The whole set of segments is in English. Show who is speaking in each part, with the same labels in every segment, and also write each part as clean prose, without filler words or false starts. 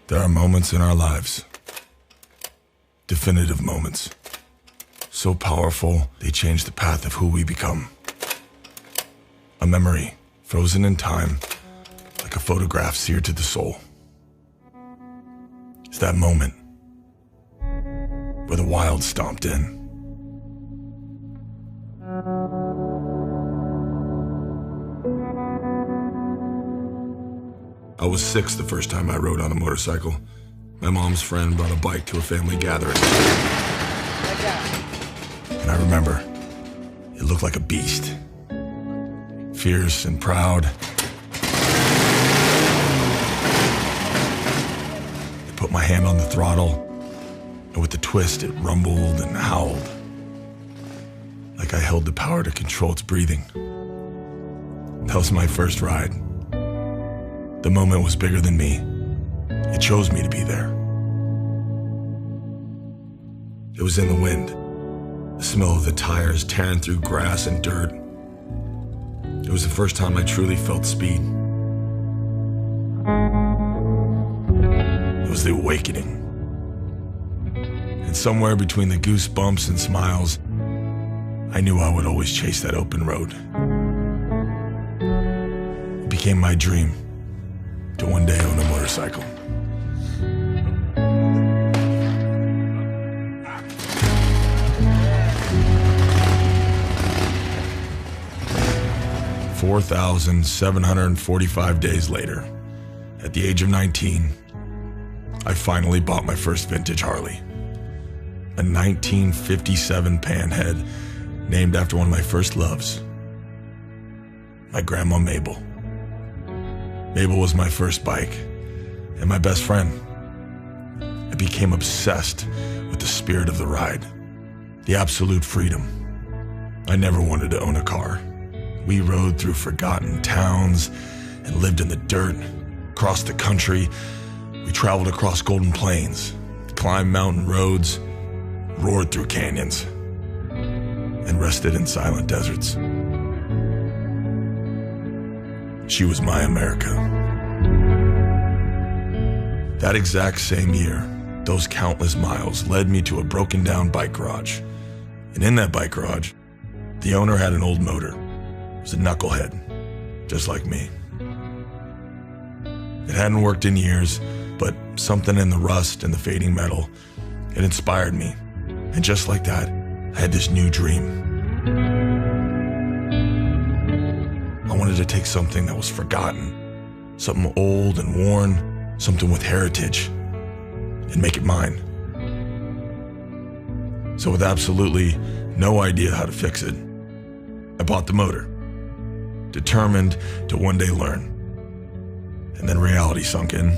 Speaker 1: There are moments in our lives, definitive moments, so powerful they change the path of who we become. A memory frozen in time, like a photograph seared to the soul. It's that moment where the wild stomped in. I was 6 the first time I rode on a motorcycle. My mom's friend brought a bike to a family gathering. And I remember, it looked like a beast. Fierce and proud. I put my hand on the throttle, and with the twist, it rumbled and howled. Like I held the power to control its breathing. That was my first ride. The moment was bigger than me. It chose me to be there. It was in the wind, the smell of the tires tearing through grass and dirt. It was the first time I truly felt speed. It was the awakening. And somewhere between the goosebumps and smiles, I knew I would always chase that open road. It became my dream to one day own a motorcycle. "4,745 days later, at the age of 19, I finally bought my first vintage Harley. A 1957 Panhead named after one of my first loves, my grandma Mabel. Mabel was my first bike and my best friend. I became obsessed with the spirit of the ride, the absolute freedom. I never wanted to own a car. We rode through forgotten towns and lived in the dirt, crossed the country. We traveled across golden plains, climbed mountain roads, roared through canyons, and rested in silent deserts. She was my America. That exact same year, those countless miles led me to a broken down bike garage. And in that bike garage, the owner had an old motor. It was a knucklehead, just like me. It hadn't worked in years, but something in the rust and the fading metal, it inspired me. And just like that, I had this new dream. I wanted to take something that was forgotten, something old and worn, something with heritage, and make it mine. So with absolutely no idea how to fix it, I bought the motor, determined to one day learn. And then reality sunk in,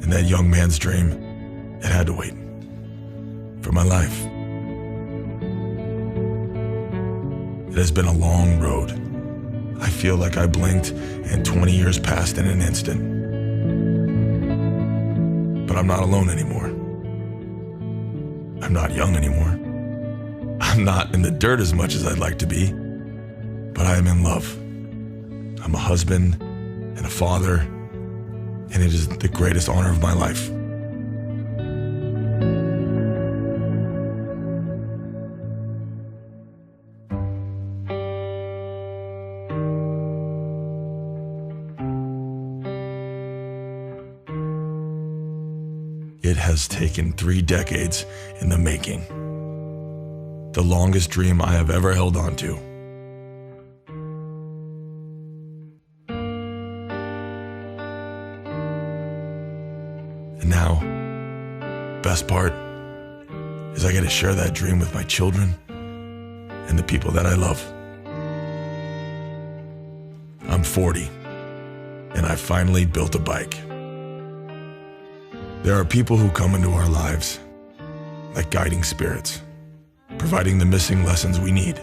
Speaker 1: and that young man's dream, it had to wait for my life. It has been a long road. I feel like I blinked and 20 years passed in an instant. But I'm not alone anymore. I'm not young anymore. I'm not in the dirt as much as I'd like to be, but I am in love. I'm a husband and a father, and it is the greatest honor of my life. It has taken 3 decades in the making. The longest dream I have ever held on to. And now, best part is I get to share that dream with my children and the people that I love. I'm 40, and I finally built a bike. There are people who come into our lives like guiding spirits, providing the missing lessons we need.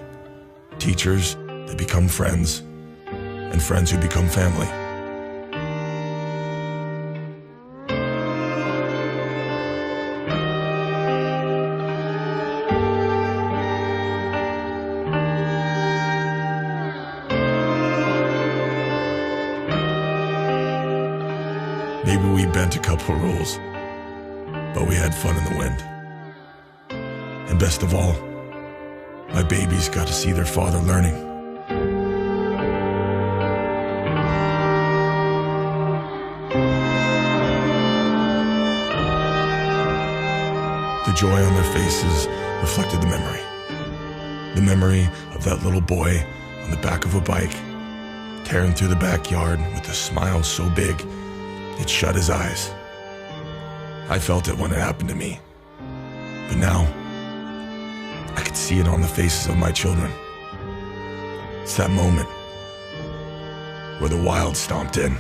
Speaker 1: Teachers that become friends, and friends who become family. Maybe we bent a couple rules, but we had fun in the wind. And best of all, my babies got to see their father learning. The joy on their faces reflected the memory. The memory of that little boy on the back of a bike, tearing through the backyard with a smile so big, it shut his eyes. I felt it when it happened to me. But now, I could see it on the faces of my children. It's that moment where the wild stomped in.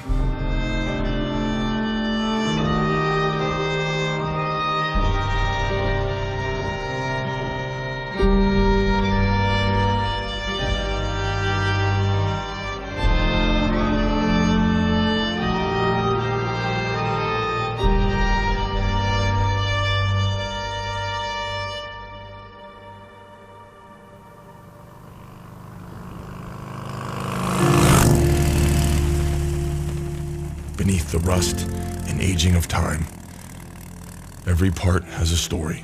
Speaker 1: Beneath the rust and aging of time, every part has a story.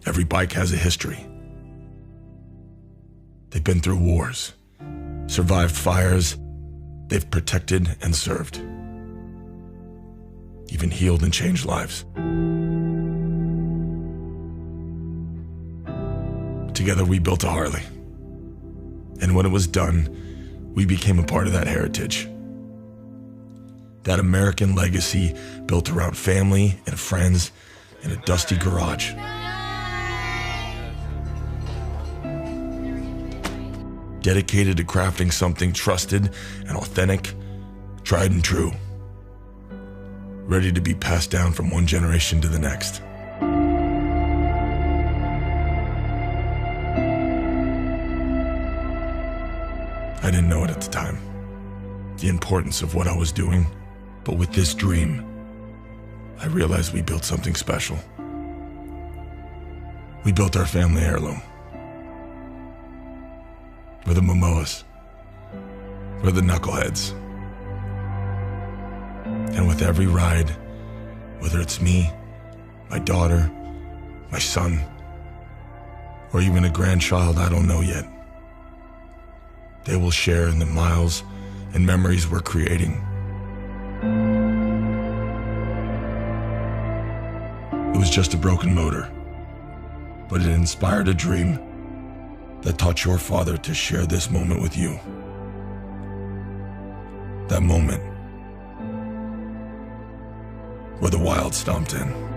Speaker 1: Every bike has a history. They've been through wars, survived fires, they've protected and served, even healed and changed lives. Together we built a Harley, and when it was done, we became a part of that heritage. That American legacy built around family and friends in a dusty garage. Dedicated to crafting something trusted and authentic, tried and true. Ready to be passed down from one generation to the next. I didn't know it at the time, the importance of what I was doing. But with this dream, I realized we built something special. We built our family heirloom. We're the Momoas. We're the Knuckleheads. And with every ride, whether it's me, my daughter, my son, or even a grandchild I don't know yet, they will share in the miles and memories we're creating. It was just a broken motor, but it inspired a dream that taught your father to share this moment with you. That moment where the wild stomped in.